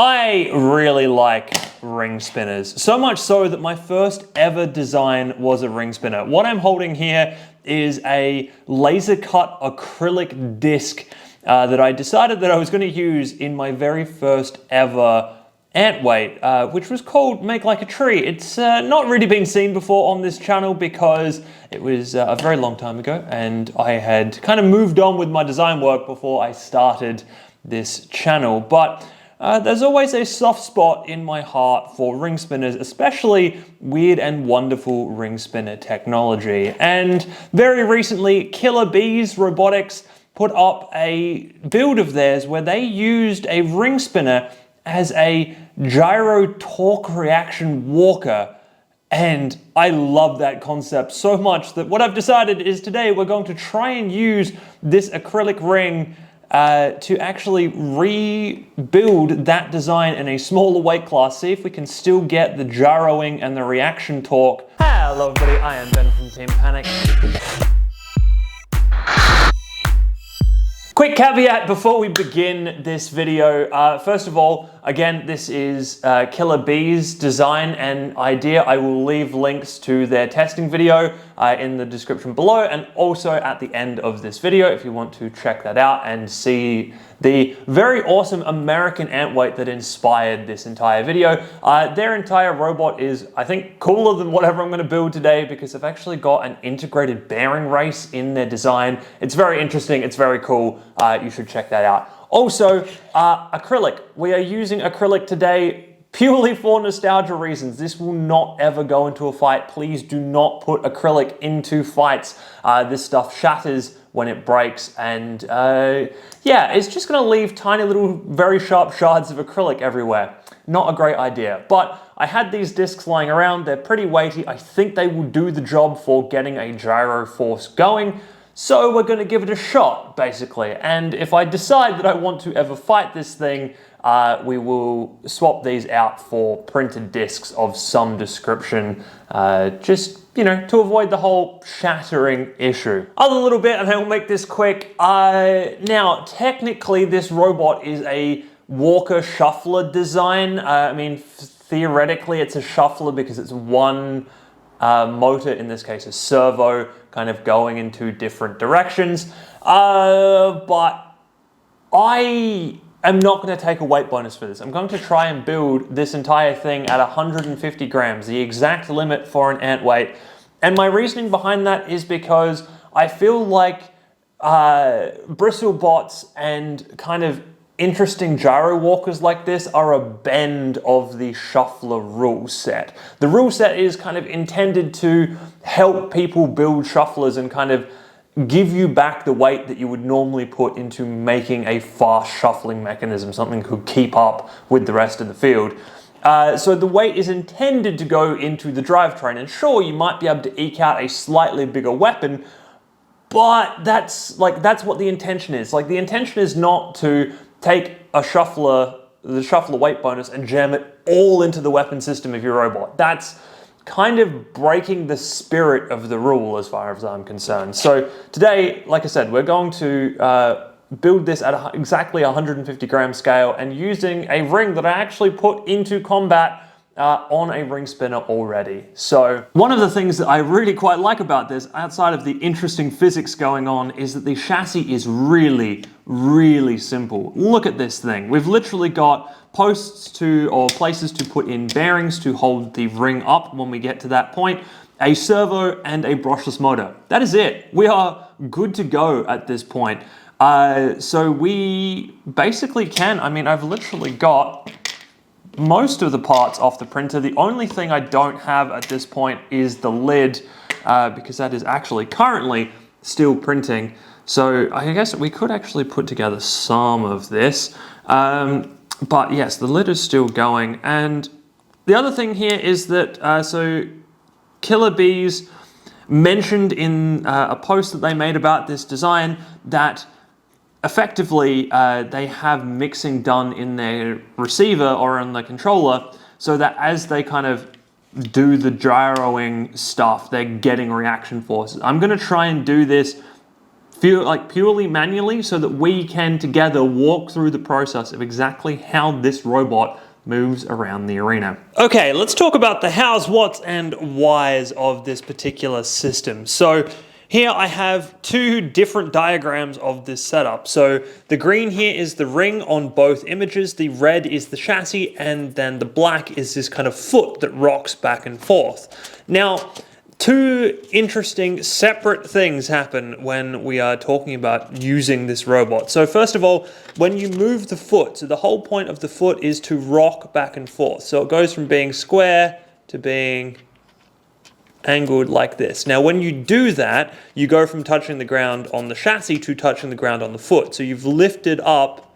I really like ring spinners, so much so that my first ever design was a ring spinner. What I'm holding here is a laser cut acrylic disc that I decided that I was going to use in my very first ever Antweight, which was called Make Like a Tree. It's not really been seen before on this channel because it was a very long time ago and I had kind of moved on with my design work before I started this channel. But there's always a soft spot in my heart for ring spinners, especially weird and wonderful ring spinner technology. And very recently, Killer Bees Robotics put up a build of theirs where they used a ring spinner as a gyro torque reaction walker. And I love that concept so much that what I've decided is today we're going to try and use this acrylic ring to actually rebuild that design in a smaller weight class, see if we can still get the gyroing and the reaction torque. Hello everybody, I am Ben from Team Panic. Quick caveat before we begin this video. First of all, again, this is Killer Bees' design and idea. I will leave links to their testing video in the description below and also at the end of this video if you want to check that out and see the very awesome American Antweight that inspired this entire video. Their entire robot is, I think, cooler than whatever I'm going to build today because they've actually got an integrated bearing race in their design. It's very interesting, it's very cool. You should check that out. Also, acrylic. We are using acrylic today purely for nostalgia reasons. This will not ever go into a fight. Please do not put acrylic into fights. This stuff shatters when it breaks and yeah, it's just gonna leave tiny little very sharp shards of acrylic everywhere. Not a great idea, but I had these discs lying around. They're pretty weighty. I think they will do the job for getting a gyro force going. So we're gonna give it a shot, basically. And if I decide that I want to ever fight this thing, we will swap these out for printed discs of some description, just, you know, to avoid the whole shattering issue. Other little bit, and I will make this quick. Now, technically, this robot is a walker shuffler design. I mean, theoretically, it's a shuffler because it's one motor, in this case a servo, kind of going in two different directions. But I am not going to take a weight bonus for this. I'm going to try and build this entire thing at 150 grams, the exact limit for an Antweight. And my reasoning behind that is because I feel like bristle bots and kind of interesting gyro walkers like this are a bend of the shuffler rule set. The rule set is kind of intended to help people build shufflers and kind of give you back the weight that you would normally put into making a fast shuffling mechanism, something that could keep up with the rest of the field. So the weight is intended to go into the drivetrain, and sure, you might be able to eke out a slightly bigger weapon, but that's what the intention is. Like, the intention is not to take a shuffler, the shuffler weight bonus, and jam it all into the weapon system of your robot. That's kind of breaking the spirit of the rule as far as I'm concerned. So today, like I said, we're going to build this at exactly 150 gram scale and using a ring that I actually put into combat on a ring spinner already. So one of the things that I really quite like about this, outside of the interesting physics going on, is that the chassis is really, really simple. Look at this thing. We've literally got posts or places to put in bearings to hold the ring up when we get to that point, a servo and a brushless motor. That is it. We are good to go at this point. So we basically can, I mean, I've literally got most of the parts off the printer. The only thing I don't have at this point is the lid, because that is actually currently still printing. So I guess we could actually put together some of this. But yes, the lid is still going. And the other thing here is that, so Killer Bees mentioned in a post that they made about this design that effectively, they have mixing done in their receiver or in the controller so that as they kind of do the gyroing stuff, they're getting reaction forces. I'm going to try and do this purely manually so that we can together walk through the process of exactly how this robot moves around the arena. Okay, let's talk about the hows, whats, and whys of this particular system. So here I have two different diagrams of this setup. So the green here is the ring on both images, the red is the chassis, and then the black is this kind of foot that rocks back and forth. Now, two interesting separate things happen when we are talking about using this robot. So first of all, when you move the foot, so the whole point of the foot is to rock back and forth. So it goes from being square to being angled like this. Now when you do that, you go from touching the ground on the chassis to touching the ground on the foot. So you've lifted up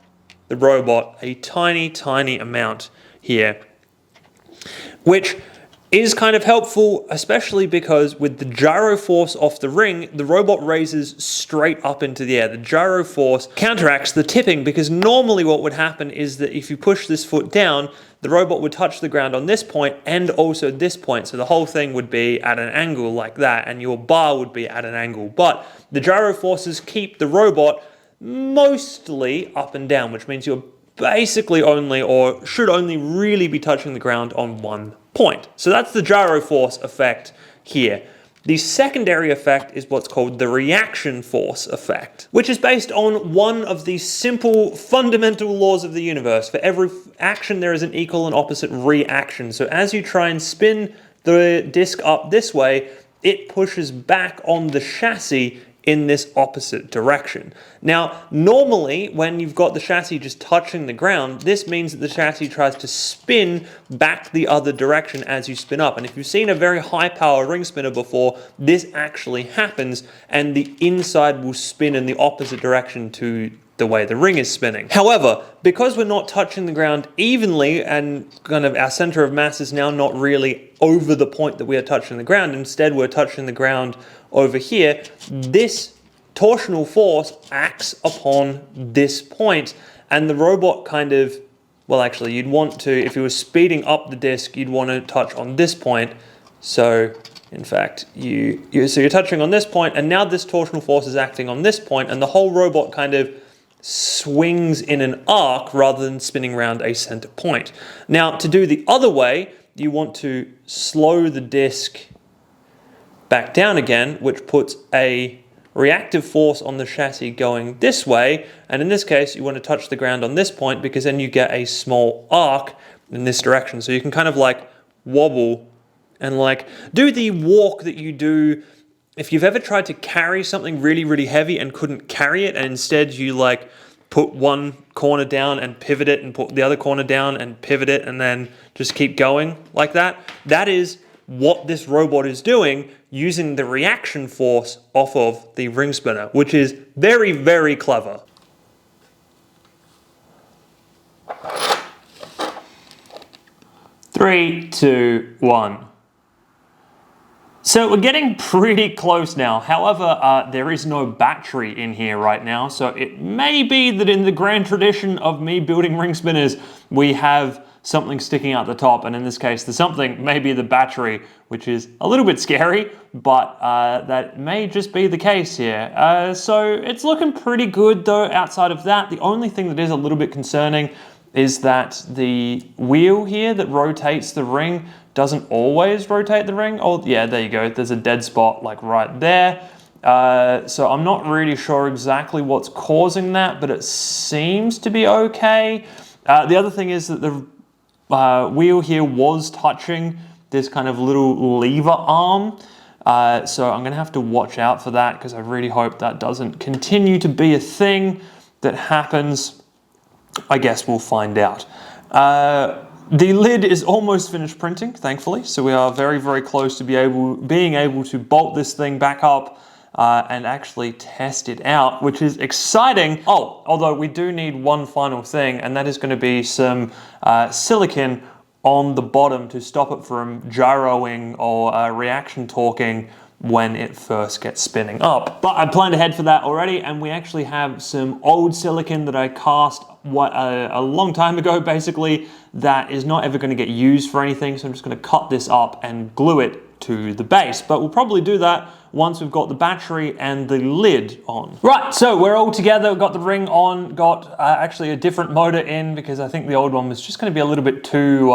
the robot a tiny, tiny amount here, which is kind of helpful, especially because with the gyro force off the ring, the robot raises straight up into the air. The gyro force counteracts the tipping, because normally what would happen is that if you push this foot down, the robot would touch the ground on this point and also this point. So the whole thing would be at an angle like that, and your bar would be at an angle. But the gyro forces keep the robot mostly up and down, which means you're basically only, or should only really be touching the ground on one point. So that's the gyro force effect here. The secondary effect is what's called the reaction force effect, which is based on one of the simple fundamental laws of the universe. For every action, there is an equal and opposite reaction. So as you try and spin the disc up this way, it pushes back on the chassis in this opposite direction. Now, normally when you've got the chassis just touching the ground, this means that the chassis tries to spin back the other direction as you spin up. And if you've seen a very high power ring spinner before, this actually happens, and the inside will spin in the opposite direction to the way the ring is spinning. However, because we're not touching the ground evenly, and kind of our center of mass is now not really over the point that we are touching the ground, instead we're touching the ground over here, this torsional force acts upon this point, and the robot kind of, well actually you'd want to, if you were speeding up the disc, you'd want to touch on this point. So in fact, so you're touching on this point, and now this torsional force is acting on this point, and the whole robot kind of swings in an arc rather than spinning around a center point. Now, to do the other way, you want to slow the disc back down again, which puts a reactive force on the chassis going this way, and in this case, you want to touch the ground on this point, because then you get a small arc in this direction. So you can kind of like wobble and like do the walk that you do if you've ever tried to carry something really, really heavy and couldn't carry it, and instead you like put one corner down and pivot it and put the other corner down and pivot it and then just keep going like that. That is what this robot is doing, using the reaction force off of the ring spinner, which is very, very clever. Three, two, one. So we're getting pretty close now. However, there is no battery in here right now, so it may be that in the grand tradition of me building ring spinners, we have something sticking out the top, and in this case, the something may be the battery, which is a little bit scary, but that may just be the case here. So it's looking pretty good though. Outside of that, the only thing that is a little bit concerning is that the wheel here that rotates the ring doesn't always rotate the ring. Oh yeah, there you go. There's a dead spot like right there. So I'm not really sure exactly what's causing that, but it seems to be okay. The other thing is that the wheel here was touching this kind of little lever arm. So I'm gonna have to watch out for that, because I really hope that doesn't continue to be a thing that happens. I guess we'll find out. The lid is almost finished printing, thankfully, so we are very, very close to being able to bolt this thing back up and actually test it out, which is exciting. Oh, although we do need one final thing, and that is going to be some silicon on the bottom to stop it from gyroing or reaction torquing when it first gets spinning up. But I planned ahead for that already, and we actually have some old silicon that I cast a long time ago, basically, that is not ever going to get used for anything. So I'm just going to cut this up and glue it to the base. But we'll probably do that once we've got the battery and the lid on. Right, so we're all together, we've got the ring on, got actually a different motor in because I think the old one was just going to be a little bit too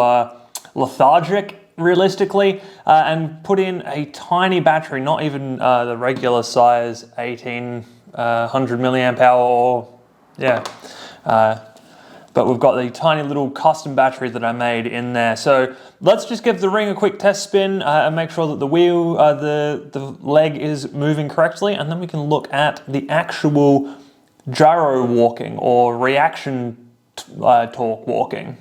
lethargic, realistically, and put in a tiny battery, not even the regular size 1800 milliamp hour, or yeah. But we've got the tiny little custom battery that I made in there. So let's just give the ring a quick test spin and make sure that the wheel, the leg is moving correctly, and then we can look at the actual gyro walking or reaction torque walking.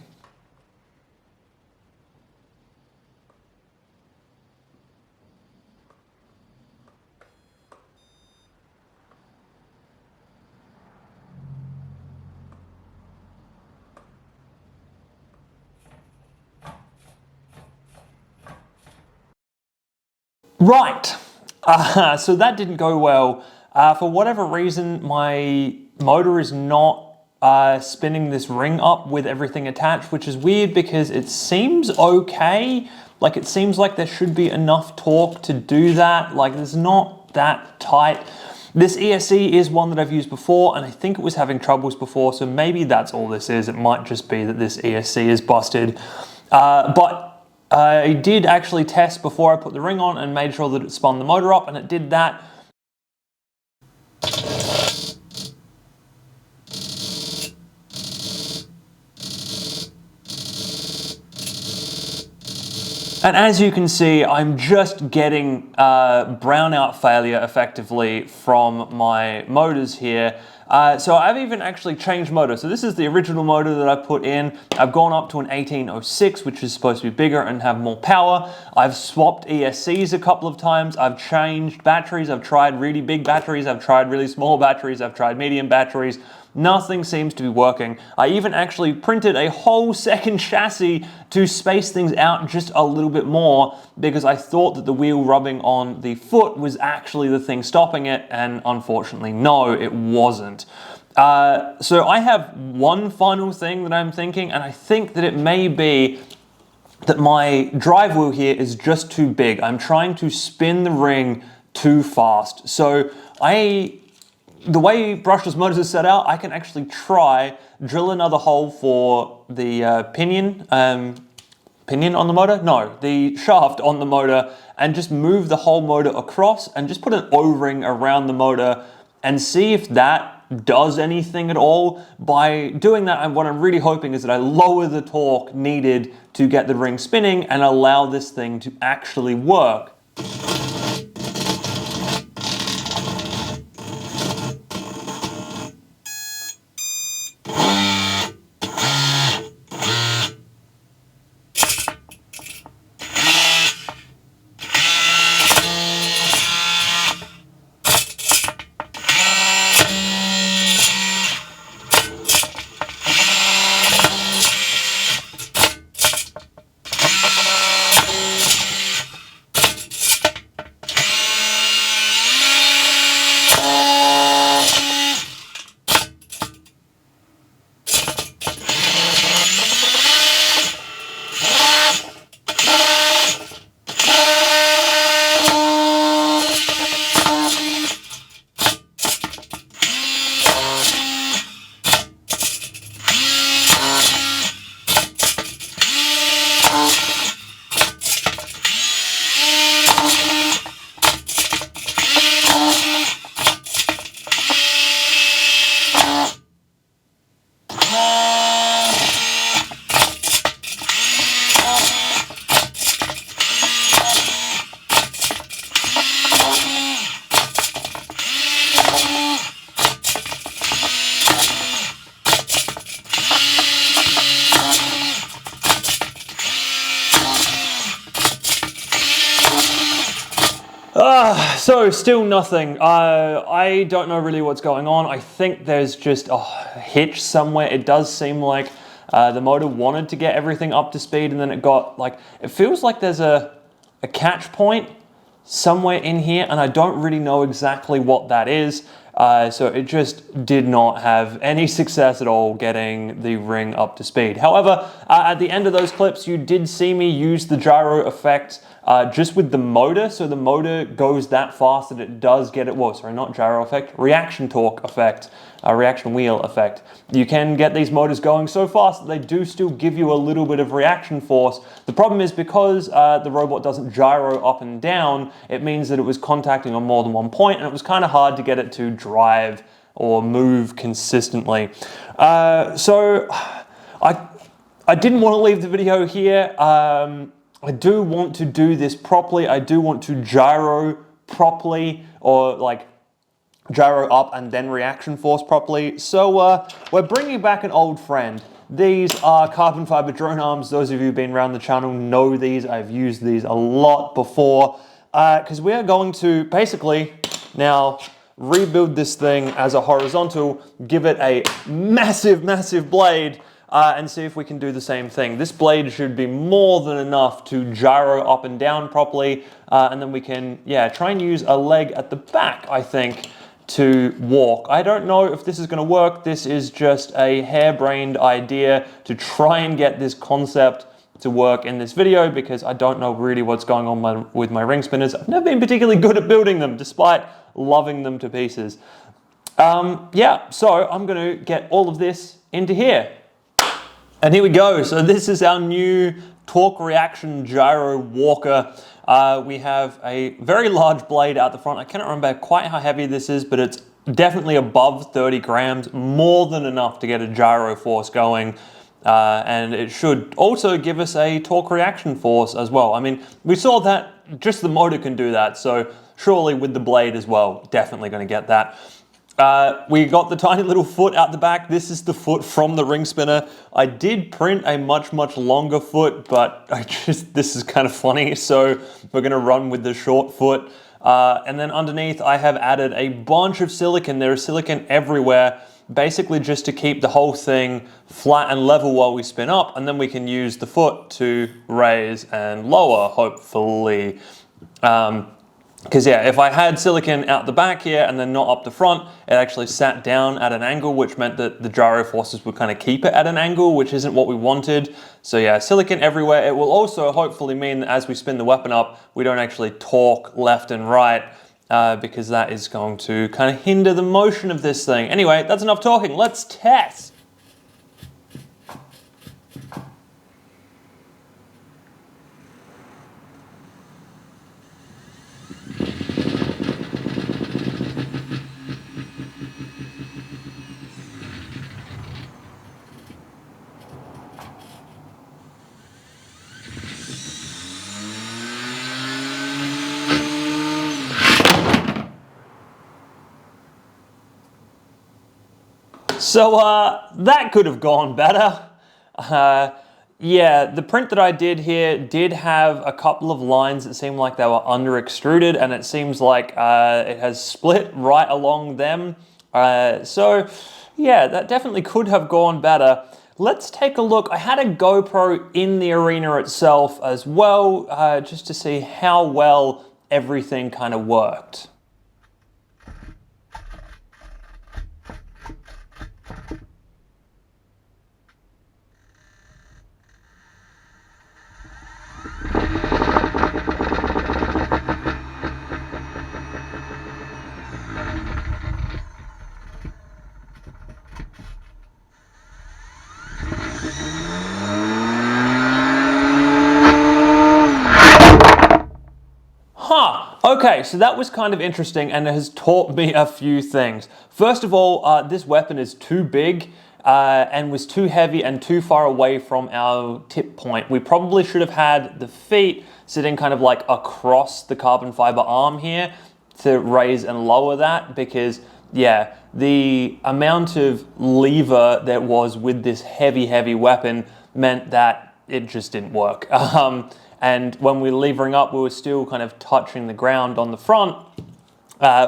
Right, so that didn't go well. For whatever reason, my motor is not spinning this ring up with everything attached, which is weird because it seems okay. Like, it seems like there should be enough torque to do that. Like, there's not that tight. This ESC is one that I've used before, and I think it was having troubles before, so maybe that's all this is. It might just be that this ESC is busted. But I did actually test before I put the ring on and made sure that it spun the motor up, and it did that. And as you can see, I'm just getting brownout failure effectively from my motors here. So I've even actually changed motor. So this is the original motor that I put in. I've gone up to an 1806, which is supposed to be bigger and have more power. I've swapped ESCs a couple of times. I've changed batteries. I've tried really big batteries. I've tried really small batteries. I've tried medium batteries. Nothing seems to be working. I even actually printed a whole second chassis to space things out just a little bit more because I thought that the wheel rubbing on the foot was actually the thing stopping it, and unfortunately, no, it wasn't. So I have one final thing that I'm thinking, and I think that it may be that my drive wheel here is just too big. I'm trying to spin the ring too fast. So the way brushless motors are set out, I can actually drill another hole for the pinion on the motor? No, the shaft on the motor, and just move the whole motor across and just put an O-ring around the motor and see if that does anything at all. By doing that, what I'm really hoping is that I lower the torque needed to get the ring spinning and allow this thing to actually work. So still nothing. I don't know really what's going on. I think there's just a hitch somewhere. It does seem like the motor wanted to get everything up to speed, and then it got like, it feels like there's a catch point somewhere in here, and I don't really know exactly what that is. So it just did not have any success at all getting the ring up to speed. However, at the end of those clips, you did see me use the gyro effect just with the motor. So the motor goes that fast that it does get it, well, sorry, not gyro effect, reaction torque effect, reaction wheel effect. You can get these motors going so fast that they do still give you a little bit of reaction force. The problem is because the robot doesn't gyro up and down, it means that it was contacting on more than one point, and it was kind of hard to get it to drive or move consistently. So I didn't want to leave the video here. I do want to do this properly. I do want to gyro properly, or like gyro up and then reaction force properly. So we're bringing back an old friend. These are carbon fiber drone arms. Those of you who've been around the channel know these. I've used these a lot before because we are going to basically now rebuild this thing as a horizontal, give it a massive, massive blade, and see if we can do the same thing. This blade should be more than enough to gyro up and down properly, and then we can, yeah, try and use a leg at the back, I think, to walk. I don't know if this is going to work. This is just a harebrained idea to try and get this concept to work in this video, because I don't know really what's going on with my ring spinners. I've never been particularly good at building them, despite loving them to pieces. Yeah, so I'm going to get all of this into here. And here we go. So this is our new torque reaction gyro walker. We have a very large blade out the front. I cannot remember quite how heavy this is, but it's definitely above 30 grams, more than enough to get a gyro force going. And it should also give us a torque reaction force as well. I mean, we saw that just the motor can do that, so surely with the blade as well, definitely going to get that. We got the tiny little foot out the back. This is the foot from the ring spinner. I did print a much, much longer foot, but this is kind of funny, so we're going to run with the short foot. And then underneath, I have added a bunch of silicon. There is silicon everywhere, basically just to keep the whole thing flat and level while we spin up, and then we can use the foot to raise and lower, hopefully. Because yeah, if I had silicon out the back here and then not up the front, it actually sat down at an angle, which meant that the gyro forces would kind of keep it at an angle, which isn't what we wanted. So yeah, silicon everywhere. It will also hopefully mean that as we spin the weapon up, we don't actually torque left and right, because that is going to kind of hinder the motion of this thing. Anyway, that's enough talking. Let's test. So that could have gone better. Yeah, the print that I did here did have a couple of lines that seemed like they were under extruded, and it seems like it has split right along them. So yeah, that definitely could have gone better. Let's take a look. I had a GoPro in the arena itself as well, just to see how well everything kind of worked. Okay, so that was kind of interesting and it has taught me a few things. First of all, this weapon is too big and was too heavy and too far away from our tip point. We probably should have had the feet sitting kind of like across the carbon fiber arm here to raise and lower that, because yeah, the amount of lever there was with this heavy weapon meant that it just didn't work. And when we were levering up, we were still kind of touching the ground on the front,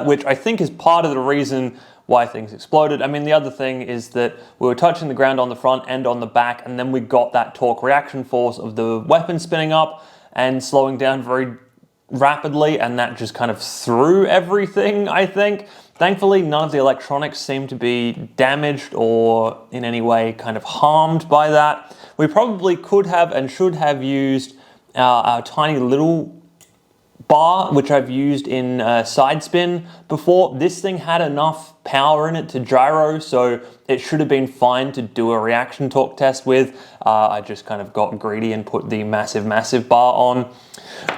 which I think is part of the reason why things exploded. I mean, the other thing is that we were touching the ground on the front and on the back, and then we got that torque reaction force of the weapon spinning up and slowing down very rapidly, and that just kind of threw everything, I think. Thankfully, none of the electronics seem to be damaged or in any way kind of harmed by that. We probably could have and should have used our tiny little bar, which I've used in side spin before. This thing had enough power in it to gyro, so it should have been fine to do a reaction torque test with. I just kind of got greedy and put the massive bar on.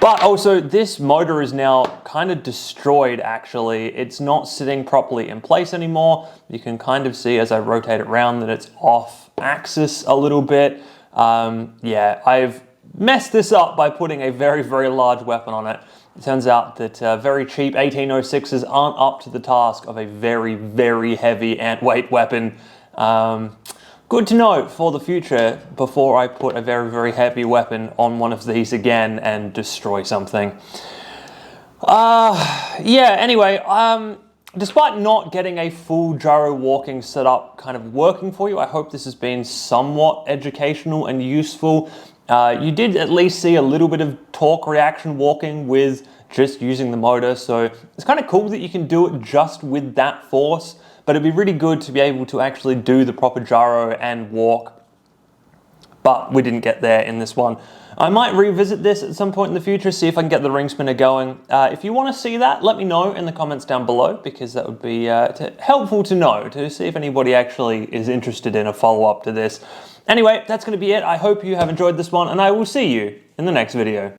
But also, this motor is now kind of destroyed, actually. It's not sitting properly in place anymore. You can kind of see as I rotate it around that it's off axis a little bit. Yeah, I've messed this up by putting a very large weapon on it. It turns out that very cheap 1806s aren't up to the task of a very heavy Antweight weapon. Good to know for the future before I put a very heavy weapon on one of these again and destroy something. Yeah, anyway, despite not getting a full gyro walking setup kind of working for you, I hope this has been somewhat educational and useful. You did at least see a little bit of torque reaction walking with just using the motor, so it's kind of cool that you can do it just with that force, but it'd be really good to be able to actually do the proper gyro and walk, but we didn't get there in this one. I might revisit this at some point in the future, see if I can get the ring spinner going. If you want to see that, let me know in the comments down below, because that would be helpful to know, to see if anybody actually is interested in a follow-up to this. Anyway, that's going to be it. I hope you have enjoyed this one, and I will see you in the next video.